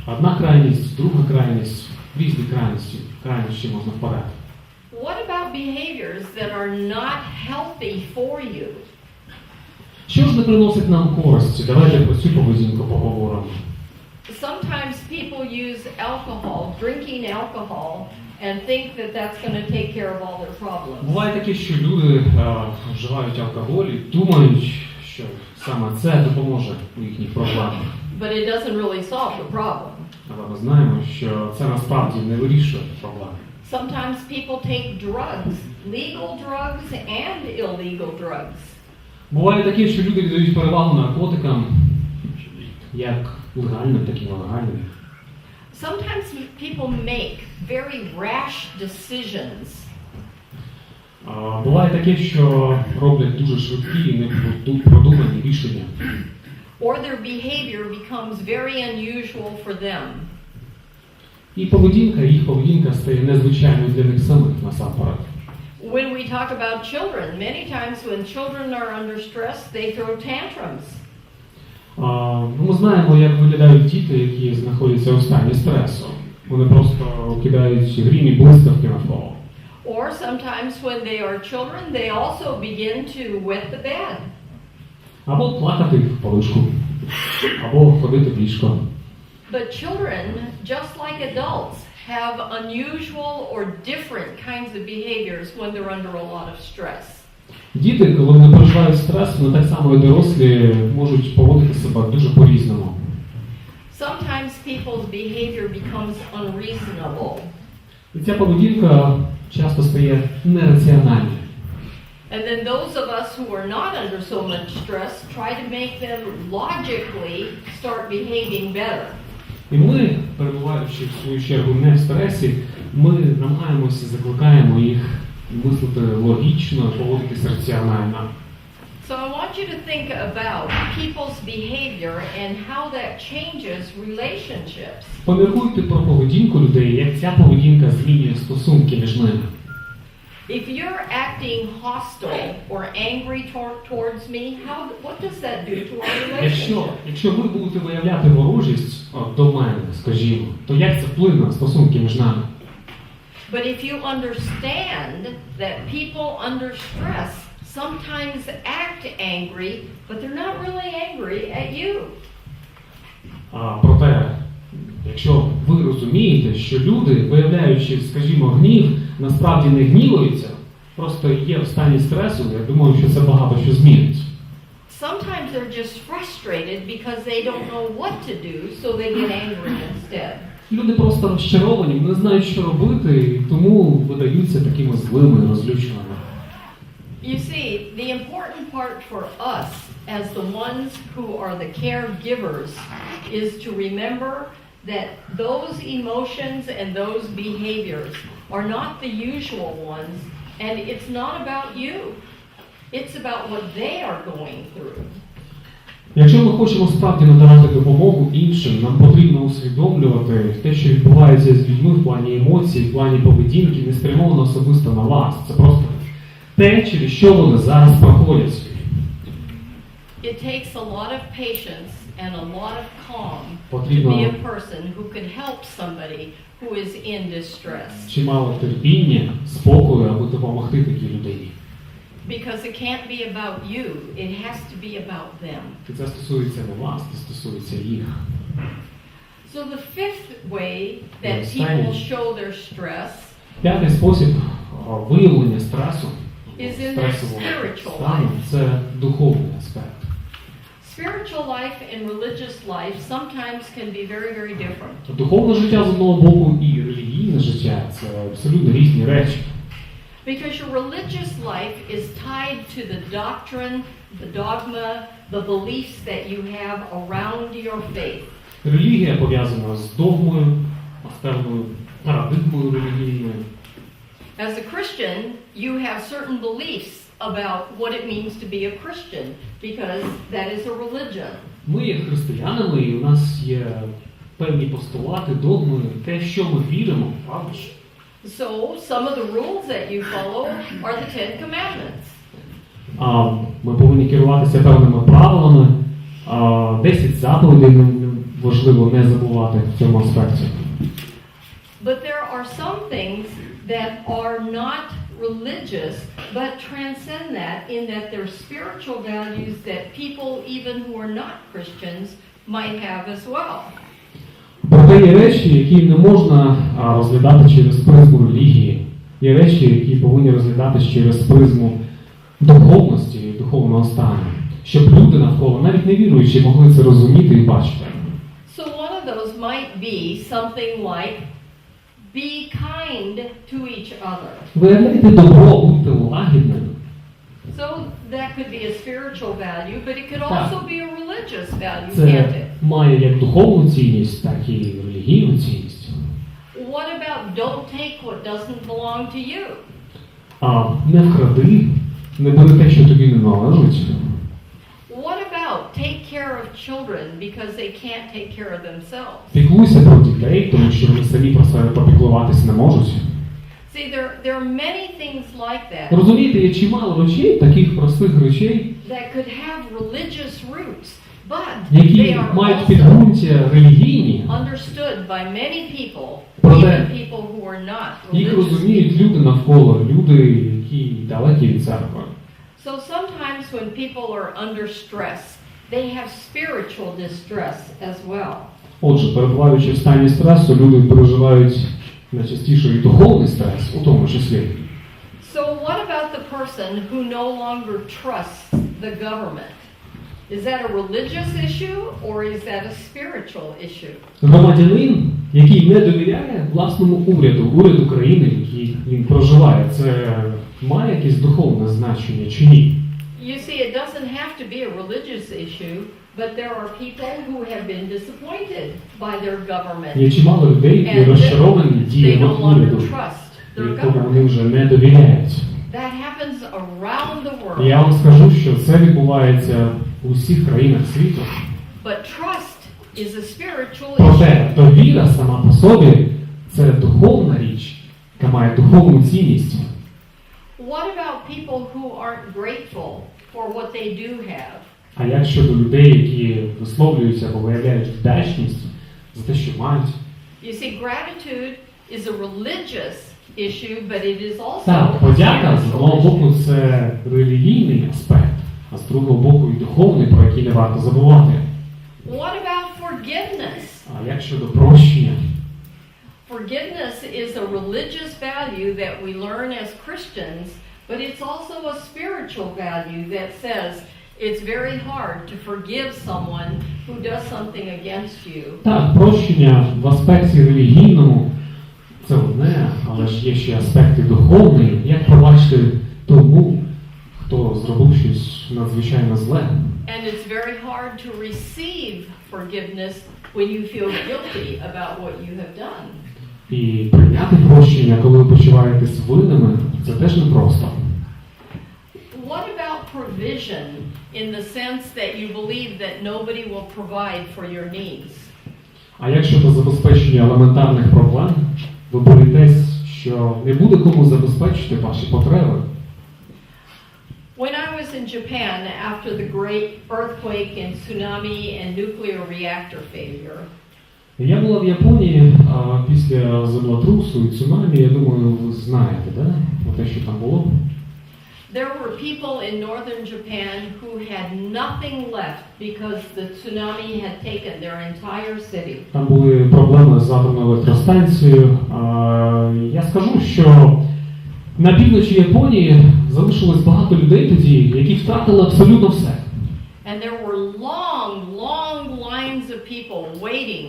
Speaker 2: Одна крайність, друга крайність, різні крайності можна впадати.
Speaker 1: What about behaviors that are not healthy for you?
Speaker 2: Що ж не приносить нам користі? Давайте про цю поведінку поговоримо.
Speaker 1: Sometimes people use alcohol, drinking alcohol, and think that that's going to take care of all their problems.
Speaker 2: Буває таке, що люди вживають алкоголь і думають, що саме це допоможе у їхніх проблемах.
Speaker 1: But it doesn't really solve the problem.
Speaker 2: Але ми знаємо, що це насправді не вирішує проблеми.
Speaker 1: Sometimes people take drugs, legal drugs and illegal drugs.
Speaker 2: Буває таке, що люди віддають перевагу наркотикам, як легальним, так і нелегальним.
Speaker 1: Sometimes people make very rash decisions.
Speaker 2: Буває таке, що роблять дуже швидкі і непродумані рішення.
Speaker 1: Or their behavior becomes very unusual for them.
Speaker 2: І їх поведінка стає незвичайною для них самих насамперед.
Speaker 1: When we talk about children, many times when children are under stress, they throw tantrums.
Speaker 2: Ми знаємо, як виглядають діти, які знаходяться у стані стресу. Вони просто кидають грім і блискавки навколо.
Speaker 1: Or sometimes when they are children, they also begin to wet the bed.
Speaker 2: Або плакати в подушку, або ходити в ліжко.
Speaker 1: But children, just like adults, have unusual or different kinds of behaviors when they're under a lot of stress.
Speaker 2: Діти, коли вони переживають стрес, вони так само і дорослі можуть поводити себе дуже по-різному.
Speaker 1: Sometimes people's behavior becomes unreasonable.
Speaker 2: І ця поведінка часто стає нераціональною.
Speaker 1: And then those of us who are not under so much stress try to make them logically start behaving better.
Speaker 2: І ми, перебуваючи в свою чергу не в стресі, ми намагаємося, закликаємо їх мислити логічно, поводитися раціонально.
Speaker 1: So I want you to think about people's behavior and how that changes relationships.
Speaker 2: Поміркуйте про поведінку людей, як ця поведінка змінює стосунки між ними.
Speaker 1: If you're acting hostile or angry towards me, what does that do to our relationship?
Speaker 2: Якщо ви будете виявляти ворожість до мене, скажімо, то як це вплине на стосунки між нами?
Speaker 1: But if you understand that people under stress sometimes act angry, but they're not really angry at you.
Speaker 2: Проте, якщо ви розумієте, що люди, виявляючи, скажімо, гнів, насправді не гніваються, просто є в стані стресу, я думаю, що це багато що змінить.
Speaker 1: Sometimes they're just frustrated because they don't know what to do, so they get angry instead.
Speaker 2: Люди просто розчаровані, не знають, що робити, і тому видаються такими злими, розлюченими.
Speaker 1: You see, the important part for us as the ones who are the caregivers is to remember that those emotions and those behaviors are not the usual ones, and it's not about you. It's about what they are going through.
Speaker 2: Якщо ми хочемо справді надавати допомогу іншим, нам потрібно усвідомлювати те, що відбувається з людьми в плані емоцій, в плані поведінки, не спрямовано особисто на вас. Це просто те, через що вони зараз проходять.
Speaker 1: It takes a lot of patience and a lot of calm to be a person who can help somebody who is in distress.
Speaker 2: чи мало терпіння, спокою, аби допомогти такій людині.
Speaker 1: Because it can't be about you, it has to be about them.
Speaker 2: І це стосується не вас, це стосується їх.
Speaker 1: So the fifth way that
Speaker 2: Yes,
Speaker 1: people
Speaker 2: thank
Speaker 1: show their stress
Speaker 2: П'ятий спосіб виявлення стресу,
Speaker 1: is in their
Speaker 2: стресового
Speaker 1: spiritual
Speaker 2: стану,
Speaker 1: life.
Speaker 2: це духовний аспект.
Speaker 1: Spiritual life and religious life sometimes can be very, very different.
Speaker 2: Духовне життя з одного боку і релігійне життя – це абсолютно різні речі.
Speaker 1: Because your religious life is tied to the doctrine, the dogma, the beliefs that you have around your faith.
Speaker 2: Релігія пов'язана з догмою, з певною парадигмою релігійною.
Speaker 1: As a Christian, you have certain beliefs about what it means to be a Christian, because that is a religion.
Speaker 2: Ми є християнами, і у нас є певні постулати, догми, те, що ми віримо, правда ж?
Speaker 1: So, some of the rules that you follow are the Ten Commandments.
Speaker 2: Ми повинні керуватися певними правилами. 10 заповідей важливо не забувати в цьому аспекті.
Speaker 1: But there are some things that are not religious, but transcend that in that they're spiritual values that people, even who are not Christians, might have as well.
Speaker 2: Проте є речі, які не можна розглядати через призму релігії. Є речі, які повинні розглядатися через призму духовності, духовного стану. Щоб люди навколо, навіть не віруючі, могли це розуміти і бачити.
Speaker 1: So one of those might be something like, be kind to each other.
Speaker 2: Виявляйте добро, будьте лагідними.
Speaker 1: So that could be a spiritual value, but it could also be a religious value, can't
Speaker 2: Це
Speaker 1: it?
Speaker 2: має як духовну цінність, так і релігійну цінність.
Speaker 1: What about don't take what doesn't belong to you?
Speaker 2: Не вкради, не бери те, що тобі не належить.
Speaker 1: What about take care of children because they can't take care of themselves?
Speaker 2: Піклуйся про дітей, тому що вони самі про себе попіклуватись не можуть.
Speaker 1: See, there are many things like that
Speaker 2: Розумієте, є чимало речей, таких простих речей,
Speaker 1: that could have religious roots, but
Speaker 2: які
Speaker 1: they are
Speaker 2: мають
Speaker 1: also
Speaker 2: підґрунтя релігійні.
Speaker 1: understood by many people,
Speaker 2: Проте
Speaker 1: even people who are not
Speaker 2: їх
Speaker 1: religious.
Speaker 2: розуміють люди навколо, люди, які далекі від церкви.
Speaker 1: So sometimes when people are under stress, they have spiritual distress as well.
Speaker 2: Отже, перебуваючи в стані стресу, люди переживають найчастіше і духовний стрес, у тому числі.
Speaker 1: So what about the person who no longer trusts the government? Is that a religious issue or is that a spiritual issue?
Speaker 2: Громадянин, який не довіряє власному уряду країни, в якій він проживає, це має якесь духовне значення чи ні?
Speaker 1: You see, it doesn't have to be a religious issue, but there are people who have been disappointed by their government.
Speaker 2: Є чимало людей, які
Speaker 1: And
Speaker 2: розчаровані
Speaker 1: they
Speaker 2: діями
Speaker 1: no longer
Speaker 2: уряду,
Speaker 1: trust their
Speaker 2: якому вони
Speaker 1: government.
Speaker 2: вже не довіряють.
Speaker 1: That happens around the
Speaker 2: І я
Speaker 1: world.
Speaker 2: вам скажу, що це відбувається у всіх країнах світу.
Speaker 1: But trust is a spiritual issue.
Speaker 2: Проте довіра сама по собі – це духовна річ, яка має духовну цінність.
Speaker 1: What about people who aren't grateful for what they do have?
Speaker 2: А як щодо людей, які висловлюються або виявляють вдячність за те, що мають?
Speaker 1: You see, gratitude is a religious issue, but it is also
Speaker 2: Так,
Speaker 1: a
Speaker 2: подяка з одного
Speaker 1: spiritual issue.
Speaker 2: боку це релігійний аспект, а з другого боку і духовний, про який не варто забувати.
Speaker 1: What about forgiveness?
Speaker 2: А як щодо прощення?
Speaker 1: Forgiveness is a religious value that we learn as Christians, but it's also a spiritual value that says it's very hard to forgive someone who does something against you.
Speaker 2: Так, прощення в аспекті релігійному це одне, але ж є ще аспекти духовні. Як пробачити тому, хто зробив щось надзвичайно зле?
Speaker 1: And it's very hard to receive forgiveness when you feel guilty about what you have done.
Speaker 2: І прийняти прощення, коли ви почуваєтесь винними, це теж непросто.
Speaker 1: What about provision in the sense that you believe that nobody will provide for your needs?
Speaker 2: А як щодо забезпечення елементарних проблем, ви боїтесь, що не буде кому забезпечити ваші потреби?
Speaker 1: When I was in Japan after the great earthquake and tsunami and nuclear reactor failure,
Speaker 2: Я була в Японії після землетрусу і цунамі, я думаю, ви знаєте, да? Те, що там було.
Speaker 1: There were people in northern Japan who had nothing left because the tsunami had taken their entire city.
Speaker 2: Там були проблеми з атомною електростанцією. Я скажу, що на півночі Японії залишилось багато людей тоді, які втратили абсолютно все.
Speaker 1: And there were long lines of people waiting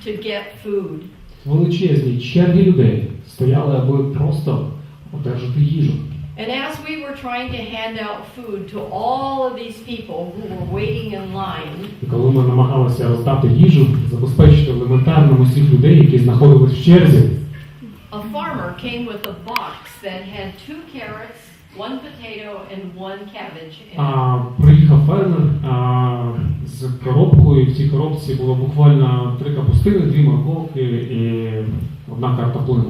Speaker 1: to get food.
Speaker 2: Величезні черги людей стояли, аби просто одержати їжу.
Speaker 1: And as we were trying to hand out food to all of these people who were waiting in line,
Speaker 2: І коли ми намагалися роздати їжу, забезпечити елементарно усіх людей, які знаходились в черзі,
Speaker 1: a farmer came with a box that had 2 carrots, 1 potato, and 1 cabbage in it.
Speaker 2: Приїхав фермер з коробкою, і в цій коробці було буквально 3 капустини, 2 морковки і 1 картоплина.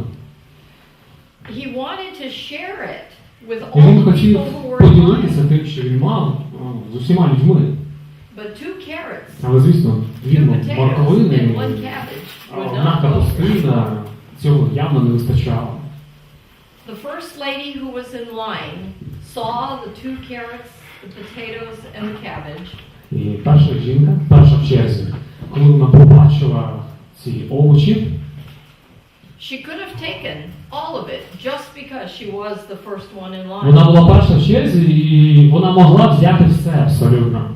Speaker 1: He wanted to share it with
Speaker 2: І
Speaker 1: all
Speaker 2: він
Speaker 1: the
Speaker 2: хотів
Speaker 1: people who were in
Speaker 2: поділитися
Speaker 1: line.
Speaker 2: тим, що він мав з усіма людьми.
Speaker 1: But 2 carrots,
Speaker 2: Але, звісно,
Speaker 1: 2
Speaker 2: 2
Speaker 1: potatoes,
Speaker 2: морковини,
Speaker 1: and 1 cabbage would
Speaker 2: 1
Speaker 1: not go.
Speaker 2: капустина, цього явно не вистачало.
Speaker 1: The first lady who was in line saw the 2 carrots, the potatoes, and the cabbage.
Speaker 2: І перша жінка, перша в черзі, коли вона побачила ці овочі,
Speaker 1: She could have taken all of it just because she was the first one in line.
Speaker 2: вона була перша в черзі і вона могла взяти все абсолютно.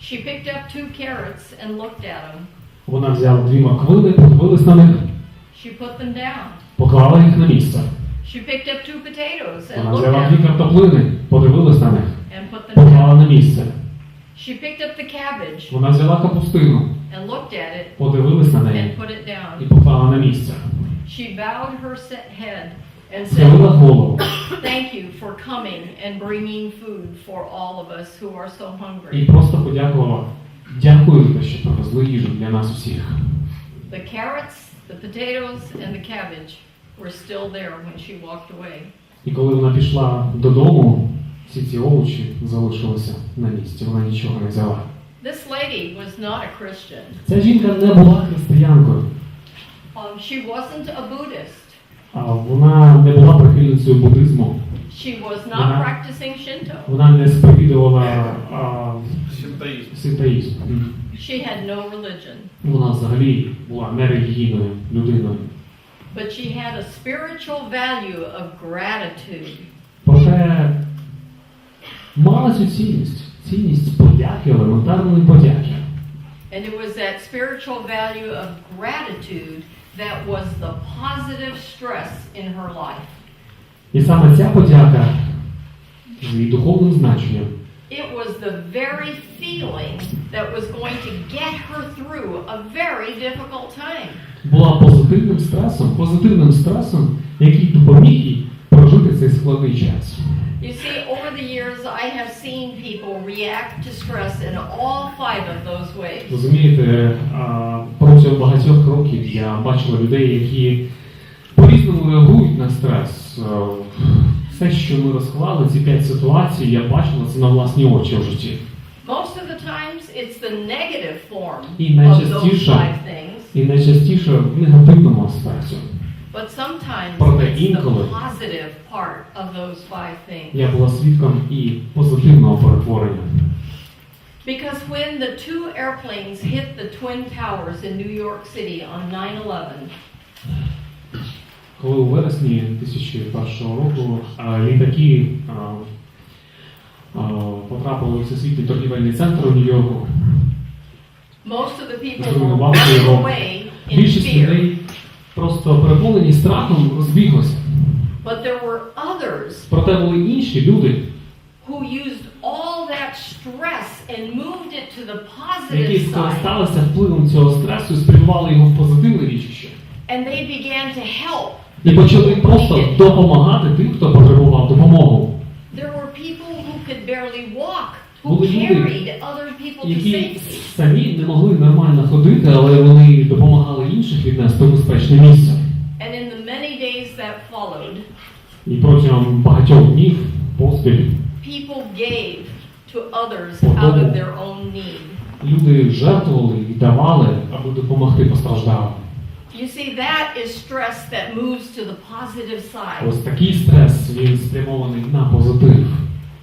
Speaker 1: She picked up 2 carrots and looked at them.
Speaker 2: Вона взяла 2 морквини, подивилась на них,
Speaker 1: She put them down.
Speaker 2: поклала їх на місце.
Speaker 1: She picked up 2 potatoes and
Speaker 2: Вона
Speaker 1: looked
Speaker 2: взяла
Speaker 1: at
Speaker 2: 2
Speaker 1: them
Speaker 2: картоплини, подивилась на них,
Speaker 1: and put them
Speaker 2: поклала
Speaker 1: down.
Speaker 2: на місце.
Speaker 1: She picked up the cabbage
Speaker 2: Вона взяла капустину,
Speaker 1: and looked at it
Speaker 2: подивилась на неї
Speaker 1: and put it
Speaker 2: і
Speaker 1: down.
Speaker 2: поклала на місце.
Speaker 1: She bowed her head and
Speaker 2: Схилила
Speaker 1: said,
Speaker 2: голову
Speaker 1: "Thank you for coming and bringing food for all of us who are so
Speaker 2: і
Speaker 1: hungry."
Speaker 2: просто подякувала. Дякую за те, що привезли їжу для нас усіх.
Speaker 1: The carrots, the potatoes, and the cabbage were still there when she walked away.
Speaker 2: І коли вона пішла додому, всі ці овочі залишилися на місці. Вона нічого не взяла.
Speaker 1: This lady was not a Christian.
Speaker 2: Ця жінка не була християнкою.
Speaker 1: She wasn't a Buddhist.
Speaker 2: Вона не була прихильницею буддизму.
Speaker 1: She was not practicing Shinto.
Speaker 2: Вона не сповідувала синтоїзм.
Speaker 1: She had no religion.
Speaker 2: Вона взагалі була нерелігійною людиною.
Speaker 1: But she had a spiritual value of gratitude.
Speaker 2: Проте мала цю цінність подяки, елементарної подяки.
Speaker 1: And it was that spiritual value of gratitude that was the positive stress in her life.
Speaker 2: І саме ця подяка з її духовним значенням.
Speaker 1: It was the very feeling that was going to get her through a very difficult time.
Speaker 2: Була позитивним стресом, який допоміг їй прожити цей складний час.
Speaker 1: You see, over the years, I have seen people react to stress in all 5 of those ways.
Speaker 2: Розумієте, протягом багатьох років я бачила людей, які по-різному реагують на стрес. Все, що ми розклали, ці 5 ситуацій, я бачила це на власні очі в житті.
Speaker 1: Most of the times, it's the negative form
Speaker 2: І
Speaker 1: of those 5 things.
Speaker 2: І найчастіше в негативному аспекті.
Speaker 1: But sometimes
Speaker 2: Проте
Speaker 1: it's the
Speaker 2: інколи
Speaker 1: positive part of those 5 things.
Speaker 2: я була свідком і позитивного перетворення.
Speaker 1: Because when the 2 airplanes hit the Twin Towers in New York City on 9/11,
Speaker 2: Коли у вересні 2001 року літаки потрапили у всесвітній торгівельний центр у Нью-Йорку,
Speaker 1: most of the people were running away in
Speaker 2: більшість
Speaker 1: fear.
Speaker 2: людей просто переповнені страхом розбіглися.
Speaker 1: But there were others
Speaker 2: Проте були інші люди,
Speaker 1: who used all that stress and moved it to the
Speaker 2: які
Speaker 1: positive side.
Speaker 2: скористалися впливом цього стресу і спрямували його в позитивне річище.
Speaker 1: And they began to help.
Speaker 2: І почали просто допомагати тим, хто потребував допомогу.
Speaker 1: There were people who could barely walk, who
Speaker 2: Були люди,
Speaker 1: carried other people to
Speaker 2: які
Speaker 1: safety.
Speaker 2: самі не могли нормально ходити, але вони допомагали інших віднести в безпечне місце.
Speaker 1: And in the many days that followed,
Speaker 2: І протягом багатьох днів поспіль
Speaker 1: people gave to others out of their own need.
Speaker 2: люди жертвували і давали, аби допомогти постраждалим.
Speaker 1: You see, that is stress that moves to the positive side.
Speaker 2: Ось такий стрес, він спрямований на позитив.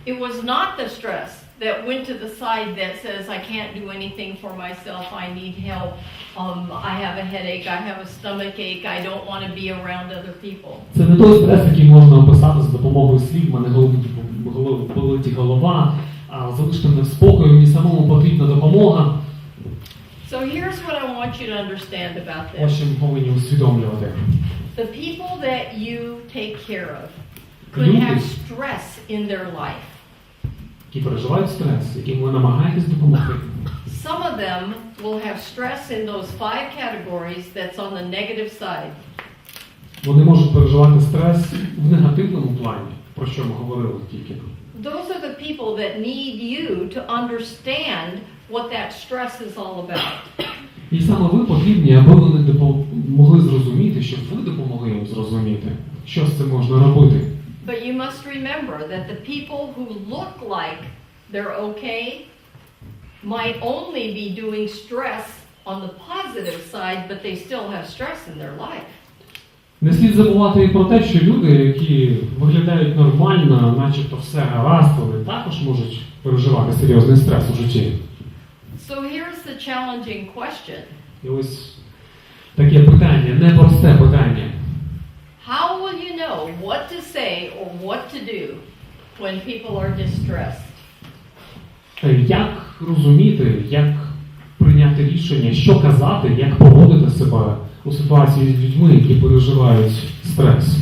Speaker 1: It was not the stress that went to the side that says, I can't do anything for myself, I need help, I have a headache, I have a stomach ache, I don't want to be around other people.
Speaker 2: Це не той стрес, який можна описати за допомогою слів, в мене болить голова, а залиште мене в спокою, мені самому потрібна допомога.
Speaker 1: So here's what I want you to understand about
Speaker 2: Ось
Speaker 1: this.
Speaker 2: що ми повинні усвідомлювати.
Speaker 1: The people that you take care of could have stress in their life.
Speaker 2: Які переживають стрес, яким ви намагаєтесь допомогти.
Speaker 1: Some of them will have stress in those 5 categories that's on the negative side.
Speaker 2: Вони можуть переживати стрес в негативному плані, про що ми говорили тільки.
Speaker 1: Those are the people that need you to understand what that stress is all about.
Speaker 2: І саме ви потрібні, аби вони могли зрозуміти, щоб ви допомогли їм зрозуміти, що з цим можна робити.
Speaker 1: But you must remember that the people who look like they're okay might only be doing stress on the positive side, but they still have stress in their life.
Speaker 2: Не слід забувати і про те, що люди, які виглядають нормально, начебто все гаразд, вони також можуть переживати серйозний стрес у житті.
Speaker 1: So here's the challenging question.
Speaker 2: І ось таке питання, непросте питання.
Speaker 1: How will you know what to say or what to do when people are distressed?
Speaker 2: Як розуміти, як прийняти рішення, що казати, як поводити себе у ситуації з людьми, які переживають стрес?